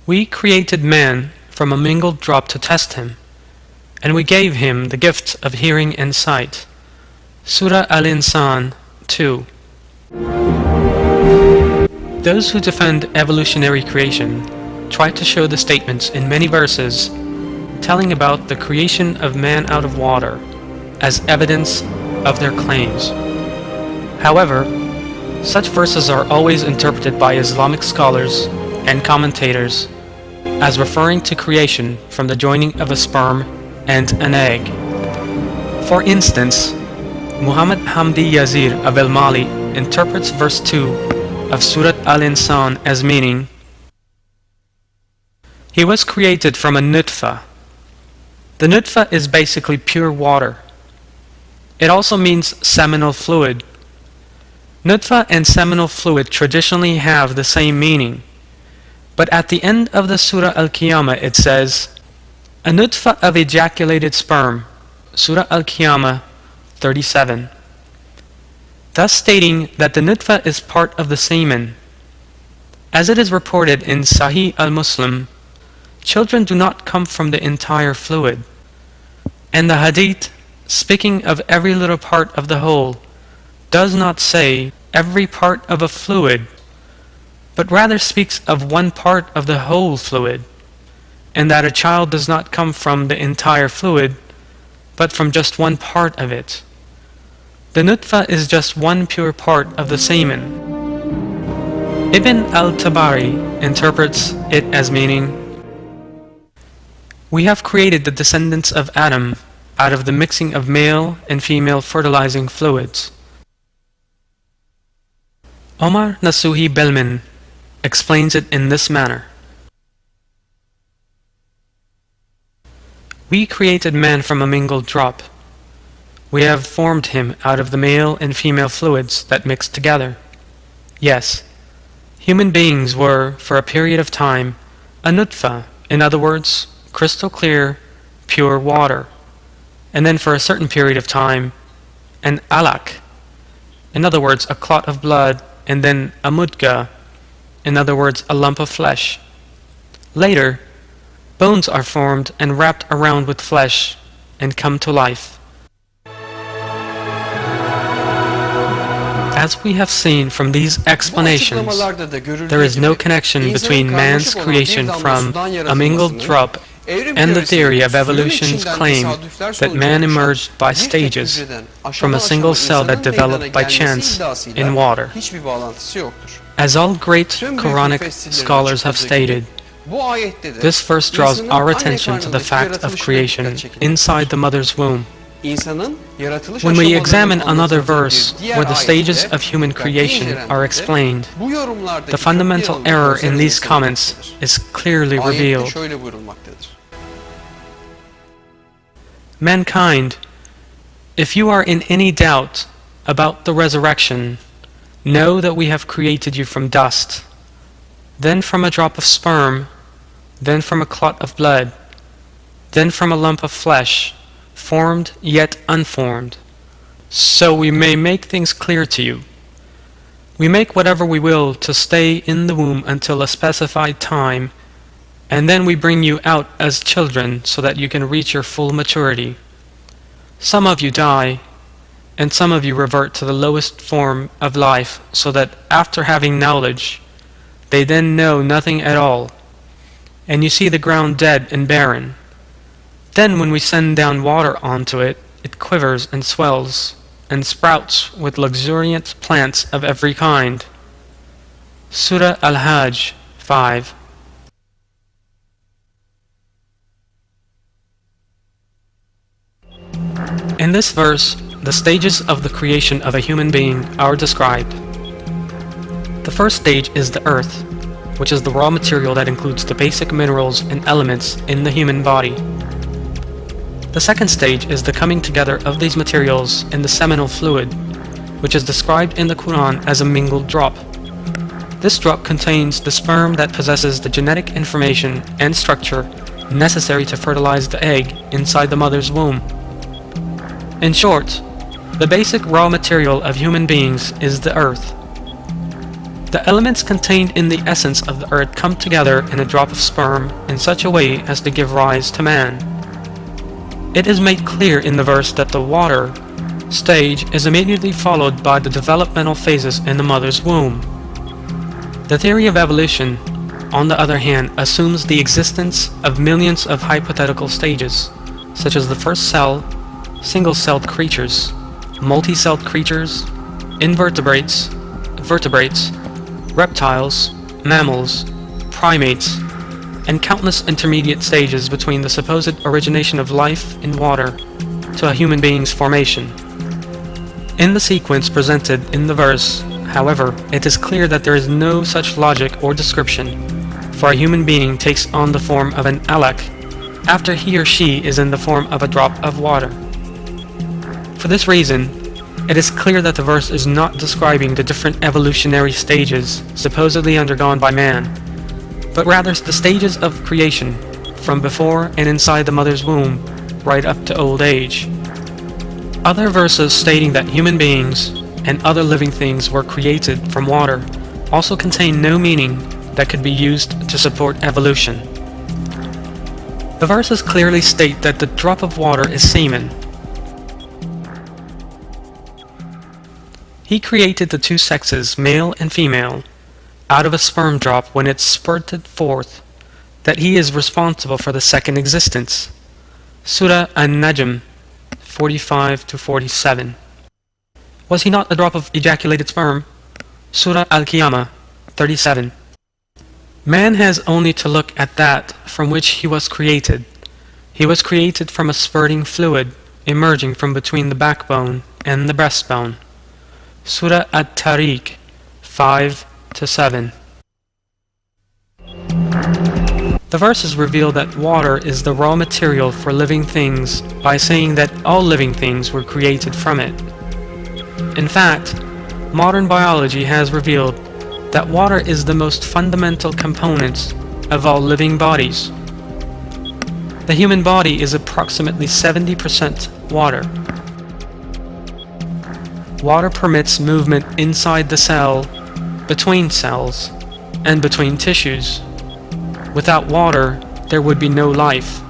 We created man from a mingled drop to test him, and we gave him the gift of hearing and sight. Surah Al-Insan 2. Those who defend evolutionary creation try to show the statements in many verses telling about the creation of man out of water as evidence of their claims. However, such verses are always interpreted by Islamic scholars and commentators as referring to creation from the joining of a sperm and an egg. For instance, Muhammad Hamdi Yazir of al-Mali interprets verse 2 of Surah Al-Insan as meaning, he was created from a nutfa. The nutfa is basically pure water. It also means seminal fluid. Nutfa and seminal fluid traditionally have the same meaning, but at the end of the Surah Al-Qiyamah it says, a nutfa of ejaculated sperm, Surah Al-Qiyamah 37, thus stating that the nutfa is part of the semen. As it is reported in Sahih al-Muslim, children do not come from the entire fluid, and the hadith, speaking of every little part of the whole, does not say every part of a fluid, but rather speaks of one part of the whole fluid, and that a child does not come from the entire fluid, but from just one part of it. The nutfa is just one pure part of the semen. Ibn al-Tabari interprets it as meaning, we have created the descendants of Adam out of the mixing of male and female fertilizing fluids. Omar Nasuhi Belmin explains it in this manner. We created man from a mingled drop. We have formed him out of the male and female fluids that mixed together. Yes, human beings were, for a period of time, a nutfa, in other words, crystal clear, pure water, and then for a certain period of time, an alaq, in other words, a clot of blood, and then a mudga, in other words, a lump of flesh. Later, bones are formed and wrapped around with flesh and come to life. As we have seen from these explanations, there is no connection between man's creation from a mingled drop and the theory of evolution's claim that man emerged by stages from a single cell that developed by chance in water. As all great Quranic scholars have stated, this verse draws our attention to the fact of creation inside the mother's womb. When we examine another verse where the stages of human creation are explained, the fundamental error in these comments is clearly revealed. Mankind, if you are in any doubt about the resurrection, know that we have created you from dust, then from a drop of sperm, then from a clot of blood, then from a lump of flesh, formed yet unformed, so we may make things clear to you. We make whatever we will to stay in the womb until a specified time, and then we bring you out as children so that you can reach your full maturity. Some of you die, and some of you revert to the lowest form of life, so that after having knowledge, they then know nothing at all, and you see the ground dead and barren. Then when we send down water onto it, it quivers and swells, and sprouts with luxuriant plants of every kind. Surah Al-Hajj 5. In this verse, the stages of the creation of a human being are described. The first stage is the earth, which is the raw material that includes the basic minerals and elements in the human body. The second stage is the coming together of these materials in the seminal fluid, which is described in the Quran as a mingled drop. This drop contains the sperm that possesses the genetic information and structure necessary to fertilize the egg inside the mother's womb. In short, the basic raw material of human beings is the earth. The elements contained in the essence of the earth come together in a drop of sperm in such a way as to give rise to man. It is made clear in the verse that the water stage is immediately followed by the developmental phases in the mother's womb. The theory of evolution, on the other hand, assumes the existence of millions of hypothetical stages, such as the first cell, single-celled creatures, multi-celled creatures, invertebrates, vertebrates, reptiles, mammals, primates, and countless intermediate stages between the supposed origination of life in water to a human being's formation. In the sequence presented in the verse, however, it is clear that there is no such logic or description, for a human being takes on the form of an alaq after he or she is in the form of a drop of water. For this reason, it is clear that the verse is not describing the different evolutionary stages supposedly undergone by man, but rather the stages of creation from before and inside the mother's womb right up to old age. Other verses stating that human beings and other living things were created from water also contain no meaning that could be used to support evolution. The verses clearly state that the drop of water is semen. He created the two sexes, male and female, out of a sperm drop when it spurted forth, that he is responsible for the second existence. Surah An-Najm 45-47. Was he not a drop of ejaculated sperm? Surah Al-Qiyamah 37. Man has only to look at that from which he was created. He was created from a spurting fluid emerging from between the backbone and the breastbone. Surah At-Tariq 5-7. The verses reveal that water is the raw material for living things by saying that all living things were created from it. In fact, modern biology has revealed that water is the most fundamental component of all living bodies. The human body is approximately 70% water. Water permits movement inside the cell, between cells, and between tissues. Without water, there would be no life.